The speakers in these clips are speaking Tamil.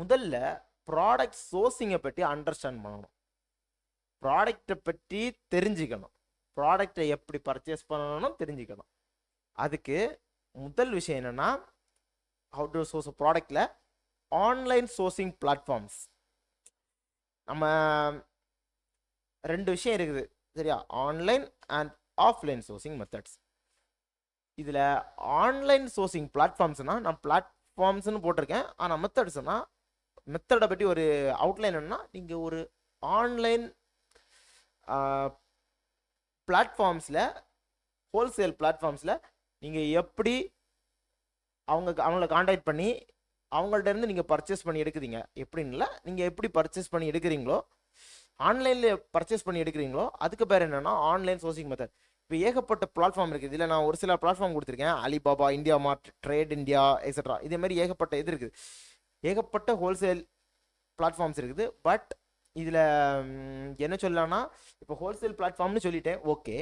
முதல்ல ப்ராடக்ட் சோர்சிங்கை பற்றி அண்டர்ஸ்டாண்ட் பண்ணணும், ப்ராடக்டை பற்றி தெரிஞ்சுக்கணும், ப்ராடக்டை எப்படி பர்ச்சேஸ் பண்ணணும்னு தெரிஞ்சுக்கணும். அதுக்கு முதல் விஷயம் என்னென்னா, ஹவு டு சோர்ஸ் ப்ராடக்டில் ஆன்லைன் சோர்சிங் பிளாட்ஃபார்ம்ஸ். நம்ம 2 விஷயம் இருக்குது சரியா, online and offline sourcing methods. இதில் ஆன்லைன் சோர்சிங் பிளாட்ஃபார்ம்ஸ்னால் நான் பிளாட்ஃபார்ம்ஸ்னு போட்டிருக்கேன், ஆனால் மெத்தட்ஸ்னால் மெத்தடை பற்றி ஒரு அவுட்லைன் என்னன்னா, நீங்கள் ஒரு ஆன்லைன் பிளாட்ஃபார்ம்ஸில், ஹோல்சேல் பிளாட்ஃபார்ம்ஸில் நீங்கள் எப்படி அவங்கள காண்டாக்ட் பண்ணி அவங்கள்ட்ட இருந்து நீங்கள் பர்ச்சேஸ் பண்ணி எடுக்குறீங்க. எப்படின்னு இல்லை, நீங்கள் எப்படி பர்ச்சேஸ் பண்ணி எடுக்கிறீங்களோ, ஆன்லைனில் பர்ச்சேஸ் பண்ணி எடுக்கிறீங்களோ அதுக்கு பேர் என்னென்னா ஆன்லைன் சோர்சிங் மெத்தட். இப்போ ஏகப்பட்ட பிளாட்ஃபார்ம் இருக்குது. இதில் நான் ஒரு சில பிளாட்ஃபார்ம் கொடுத்துருக்கேன், அலிபாபா, இந்தியா மார்ட், ட்ரேட் இந்தியா, எக்ஸட்ரா. இதே மாதிரி ஏகப்பட்ட இது இருக்குது, ஏகப்பட்ட ஹோல்சேல் பிளாட்ஃபார்ம்ஸ் இருக்குது. பட் இதில் என்ன சொல்லலாம்னா, இப்போ ஹோல்சேல் பிளாட்ஃபார்ம்னு சொல்லிட்டேன், ஓகே.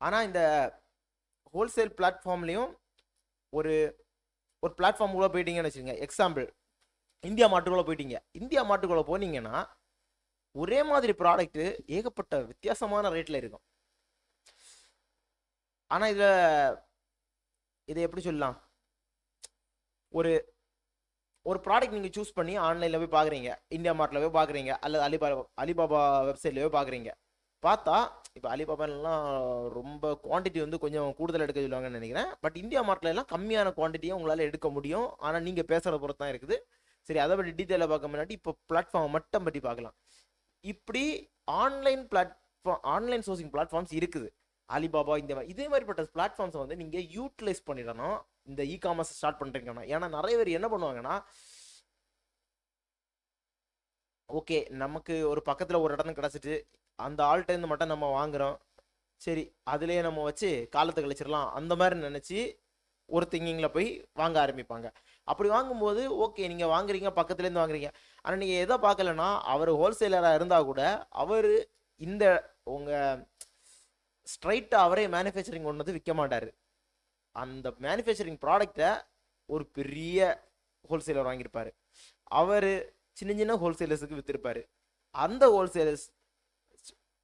ஆனால் இந்த ஹோல்சேல் பிளாட்ஃபார்ம்லேயும் ஒரு பிளாட்ஃபார்ம் கூட போயிட்டீங்கன்னு வச்சுக்கோங்க. எக்ஸாம்பிள், இந்தியா மார்ட்டுக்குள்ளே போயிட்டீங்க. இந்தியா மார்ட்டுக்குள்ளே போனீங்கன்னா ஒரே மாதிரி ப்ராடக்ட்டு ஏகப்பட்ட வித்தியாசமான ரேட்டில் இருக்கும். ஆனால் இதை எப்படி சொல்லலாம், ஒரு ப்ராடக்ட் நீங்கள் சூஸ் பண்ணி ஆன்லைனில் போய் பார்க்குறீங்க, இந்தியா மார்ட்டில் போய் பார்க்குறீங்க, அல்லது அலிபாபா வெப்சைட்லேயே பார்க்குறீங்க. பார்த்தா இப்போ அலிபாபாலாம் ரொம்ப குவான்டிட்டி வந்து கொஞ்சம் கூடுதல் எடுக்க சொல்லுவாங்கன்னு நினைக்கிறேன். பட் இந்தியா மார்ட்டில் எல்லாம் கம்மியான குவான்டிட்டியை உங்களால் எடுக்க முடியும். ஆனால் நீங்கள் பேசுகிற பொறுத்து தான் இருக்குது. சரி, அதை பற்றி டீட்டெயிலாக பார்க்க முன்னாடி இப்போ பிளாட்ஃபார்ம் மட்டும் பற்றி பார்க்கலாம். இப்படி ஆன்லைன் சோர்சிங் பிளாட்ஃபார்ம்ஸ் இருக்குது, அலிபாபா இதே மாதிரிப்பட்ட பிளாட்ஃபார்ம்ஸை வந்து நீங்கள் யூட்டிலைஸ் பண்ணிடணும் இந்த இகாமர்ஸ் ஸ்டார்ட் பண்ணுறீங்கன்னா. ஏன்னா நிறைய பேர் என்ன பண்ணுவாங்கன்னா, ஓகே நமக்கு ஒரு பக்கத்தில் ஒரு இடம் கிடச்சிட்டு அந்த ஆள்கிட்டேருந்து மட்டும் நம்ம வாங்குகிறோம், சரி அதுலேயே நம்ம வச்சு காலத்தை கழிச்சிடலாம் அந்த மாதிரி நினச்சி ஒரு திங்கிங்கில் போய் வாங்க ஆரம்பிப்பாங்க. அப்படி வாங்கும்போது ஓகே நீங்கள் வாங்குறீங்க, பக்கத்துலேருந்து வாங்குறீங்க. ஆனால் நீங்கள் எதை பார்க்கலன்னா, அவர் ஹோல்சேலராக இருந்தால் கூட அவர் இந்த உங்கள் ஸ்ட்ரைட்டாக அவரே மேனுஃபேக்சரிங் ஒன்று விற்க மாட்டார். அந்த மேனுஃபேக்சரிங் ப்ராடக்டை ஒரு பெரிய ஹோல்சேலர் வாங்கியிருப்பார், அவர் சின்ன சின்ன ஹோல்சேலர்ஸுக்கு விற்றுருப்பார். அந்த ஹோல்சேலர்ஸ்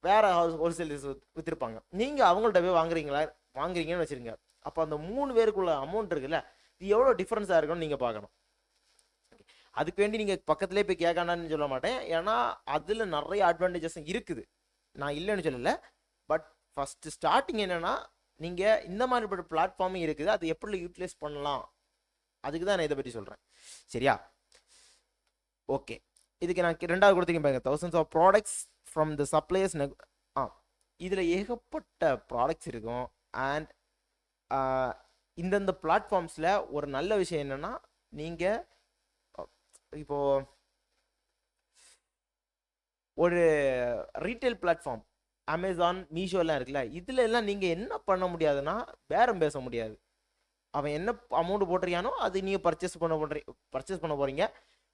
வேற ஹோல்சேலர்ஸ் விற்றுருப்பாங்க. நீங்கள் அவங்கள்ட்ட போய் வாங்குறீங்கன்னு வச்சுருங்க. அப்போ அந்த 3 பேருக்குள்ள அமௌண்ட் இருக்குல்ல, இது எவ்வளோ டிஃப்ரென்ஸாக இருக்குன்னு நீங்கள் பார்க்கணும். அதுக்கு வேண்டி நீங்கள் பக்கத்துலேயே போய் கேட்கணும்னு சொல்ல மாட்டேன், ஏன்னா அதில் நிறைய அட்வான்டேஜஸ் இருக்குது, நான் இல்லைன்னு சொல்லலை. பட் ஃபஸ்ட்டு ஸ்டார்டிங் என்னென்னா, நீங்கள் இந்த மாதிரிப்பட்ட பிளாட்ஃபார்மும் இருக்குது, அதை எப்படி யூட்டிலைஸ் பண்ணலாம் அதுக்கு தான் நான் இதை பற்றி சொல்கிறேன். சரியா, ஓகே. இதுக்கு நான் 2வது கொடுத்தீங்க பாருங்க, thousands of products from the suppliers. இதில் ஏகப்பட்ட ப்ராடக்ட்ஸ் இருக்கும். அண்ட் இந்தந்த பிளாட்ஃபார்ம்ஸில் ஒரு நல்ல விஷயம் என்னென்னா, நீங்கள் இப்போது ஒரு ரீட்டைல் பிளாட்ஃபார்ம் அமேசான், மீஷோலாம் இருக்குல்ல, இதில் எல்லாம் நீங்கள் என்ன பண்ண முடியாதுன்னா, பேரம் பேச முடியாது. அவன் என்ன அமௌண்ட் போட்டிருக்கானோ அது நீங்கள் பர்ச்சேஸ் பண்ண போகிறீங்க.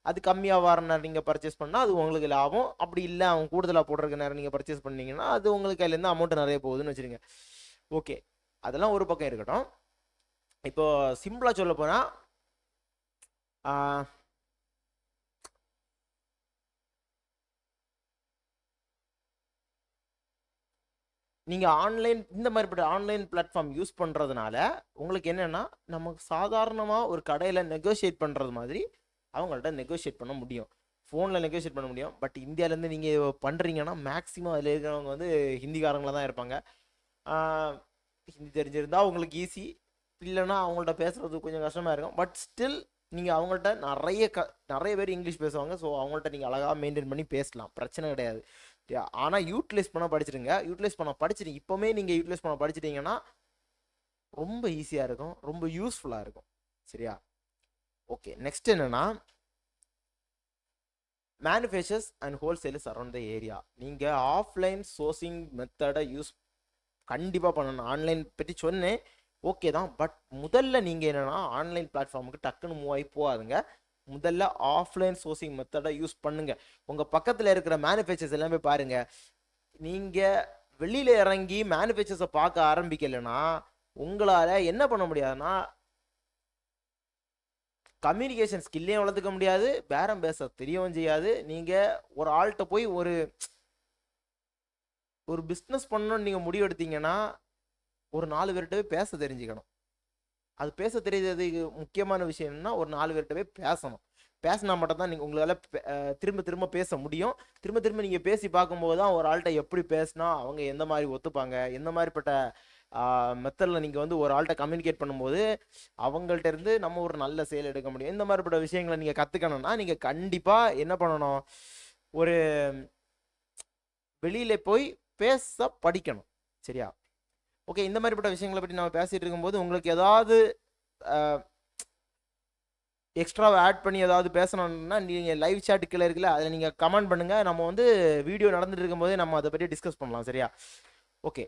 அது கம்மியாக வர நேரம் நீங்கள் பர்ச்சேஸ் பண்ணால் அது உங்களுக்கு லாபம். அப்படி இல்லை அவன் கூடுதலாக போட்டிருக்க நேரம் நீங்கள் பர்ச்சேஸ் பண்ணீங்கன்னா அது உங்களுக்கு கையிலேருந்து அமௌண்ட் நிறைய போகுதுன்னு வச்சுருங்க. ஓகே, அதெல்லாம் ஒரு பக்கம் இருக்கட்டும். இப்போ சிம்பிளாக சொல்ல போனால், நீங்கள் இந்த மாதிரிப்பட்ட ஆன்லைன் பிளாட்ஃபார்ம் யூஸ் பண்ணுறதுனால உங்களுக்கு என்னென்னா, நமக்கு சாதாரணமாக ஒரு கடையில் நெகோஷியேட் பண்ணுறது மாதிரி அவங்கள்ட்ட நெகோஷியேட் பண்ண முடியும், ஃபோனில் நெகோஷியேட் பண்ண முடியும். பட் இந்தியாவிலேருந்து நீங்கள் பண்ணுறீங்கன்னா மேக்ஸிமம் அதில் இருக்கிறவங்க வந்து ஹிந்திக்காரங்களாக தான் இருப்பாங்க. ஹிந்தி தெரிஞ்சிருந்தால் உங்களுக்கு ஈஸி, இல்லைன்னா அவங்கள்ட்ட பேசுகிறது கொஞ்சம் கஷ்டமாக இருக்கும். பட் ஸ்டில் நீங்கள் அவங்கள்ட்ட நிறைய பேர் இங்கிலீஷ் பேசுவாங்க. ஸோ அவங்கள்ட்ட நீங்கள் அழகாக மெயின்டைன் பண்ணி பேசலாம், பிரச்சனை கிடையாது. ஆனால் யூட்டிலைஸ் பண்ண படிச்சிடுங்க. இப்போவுமே நீங்கள் யூட்டிலைஸ் பண்ண படிச்சிட்டிங்கன்னா ரொம்ப ஈஸியாக இருக்கும், ரொம்ப யூஸ்ஃபுல்லாக இருக்கும். சரியா, ஓகே. நெக்ஸ்ட் என்னன்னா, manufacturers and wholesalers around the area. நீங்கள் ஆஃப்லைன் சோர்சிங் மெத்தடை கண்டிப்பாக பண்ணணும். ஆன்லைன் பற்றி சொன்னேன், ஓகே தான். பட் முதல்ல நீங்கள் என்னென்னா, ஆன்லைன் பிளாட்ஃபார்முக்கு டக்குன்னு மூவ் ஆகி போகாதுங்க. முதல்ல ஆஃப்லைன் சோர்சிங் மெத்தடை யூஸ் பண்ணுங்க. உங்கள் பக்கத்தில் இருக்கிற மேனுஃபேக்சர்ஸ் எல்லாமே பாருங்கள். நீங்கள் வெளியில் இறங்கி மேனுஃபேக்சர்ஸை பார்க்க ஆரம்பிக்கலைன்னா உங்களால் என்ன பண்ண முடியாதுன்னா கம்யூனிகேஷன் ஸ்கில்லையும் வளர்த்துக்க முடியாது, பேரம் பேச தெரியவும் செய்யாது. நீங்கள் ஒரு ஆள்கிட்ட போய் ஒரு பிஸ்னஸ் பண்ணணும்னு நீங்கள் முடிவு எடுத்தீங்கன்னா ஒரு 4 பேர்கிட்டவே பேச தெரிஞ்சுக்கணும். அது பேச தெரியாது முக்கியமான விஷயம் என்னன்னா ஒரு 4 பேர்கிட்டவே பேசணும். பேசினா மட்டும் தான் நீங்கள் உங்களால் திரும்ப திரும்ப பேச முடியும். திரும்ப திரும்ப நீங்கள் பேசி பார்க்கும்போது தான் ஒரு ஆள்கிட்ட எப்படி பேசினா அவங்க எந்த மாதிரி ஒத்துப்பாங்க, எந்த மாதிரிப்பட்ட மெத்தடில் நீங்கள் வந்து ஒரு ஆள்கிட்ட கம்யூனிகேட் பண்ணும்போது அவங்கள்ட்ட இருந்து நம்ம ஒரு நல்ல செயல் எடுக்க முடியும். இந்த மாதிரிப்பட்ட விஷயங்களை நீங்கள் கற்றுக்கணும்னா நீங்கள் கண்டிப்பாக என்ன பண்ணணும், ஒரு வெளியில் போய் பேச படிக்கணும். சரியா? ஓகே, இந்த மாதிரிப்பட்ட விஷயங்களை பற்றி நம்ம பேசிகிட்டு இருக்கும்போது உங்களுக்கு ஏதாவது எக்ஸ்ட்ராவை ஆட் பண்ணி ஏதாவது பேசணும்னா நீங்கள் லைவ் சாட் கீழே இருக்குல்ல, அதில் நீங்கள் கமெண்ட் பண்ணுங்கள். நம்ம வந்து வீடியோ நடந்துட்டு இருக்கும்போதே நம்ம அதை பற்றி டிஸ்கஸ் பண்ணலாம். சரியா? ஓகே,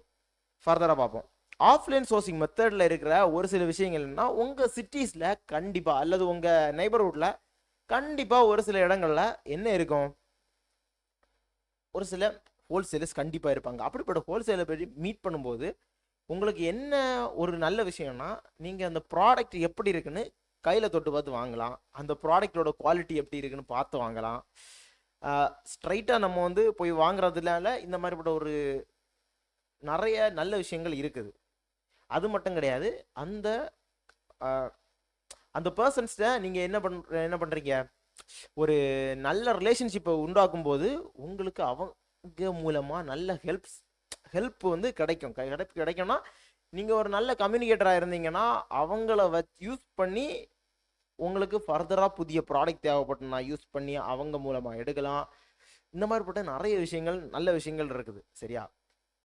ஃபர்தராக பார்ப்போம். ஆஃப்லைன் சோர்சிங் மெத்தடில் இருக்கிற ஒரு சில விஷயங்கள்னா உங்கள் சிட்டிஸில் கண்டிப்பாக அல்லது உங்கள் நெய்பர்ஹுட்டில் கண்டிப்பாக ஒரு சில இடங்களில் என்ன இருக்கும், ஒரு சில ஹோல்சேலர்ஸ் கண்டிப்பாக இருப்பாங்க. அப்படிப்பட்ட ஹோல்சேலை பற்றி மீட் பண்ணும்போது உங்களுக்கு என்ன ஒரு நல்ல விஷயம்னா நீங்கள் அந்த ப்ராடக்ட் எப்படி இருக்குன்னு கையில் தொட்டு பார்த்து வாங்கலாம். அந்த ப்ராடக்டோட குவாலிட்டி எப்படி இருக்குன்னு பார்த்து வாங்கலாம். ஸ்ட்ரைட்டாக நம்ம வந்து போய் வாங்குறதுனால இந்த மாதிரிப்பட்ட ஒரு நிறைய நல்ல விஷயங்கள் இருக்குது. அது மட்டும் கிடையாது, அந்த அந்த பர்சன்ஸ்ட நீங்கள் என்ன பண்ணுறீங்க, ஒரு நல்ல ரிலேஷன்ஷிப்பை உண்டாக்கும் போது உங்களுக்கு அவங்க மூலமாக நல்ல ஹெல்ப் வந்து கிடைக்கும்னா நீங்கள் ஒரு நல்ல கம்யூனிகேட்டராக இருந்தீங்கன்னா அவங்கள யூஸ் பண்ணி உங்களுக்கு ஃபர்தராக புதிய ப்ராடக்ட் தேவைப்பட்டுனா யூஸ் பண்ணி அவங்க மூலமாக எடுக்கலாம். இந்த மாதிரிப்பட்ட நிறைய விஷயங்கள் நல்ல விஷயங்கள் இருக்குது. சரியா?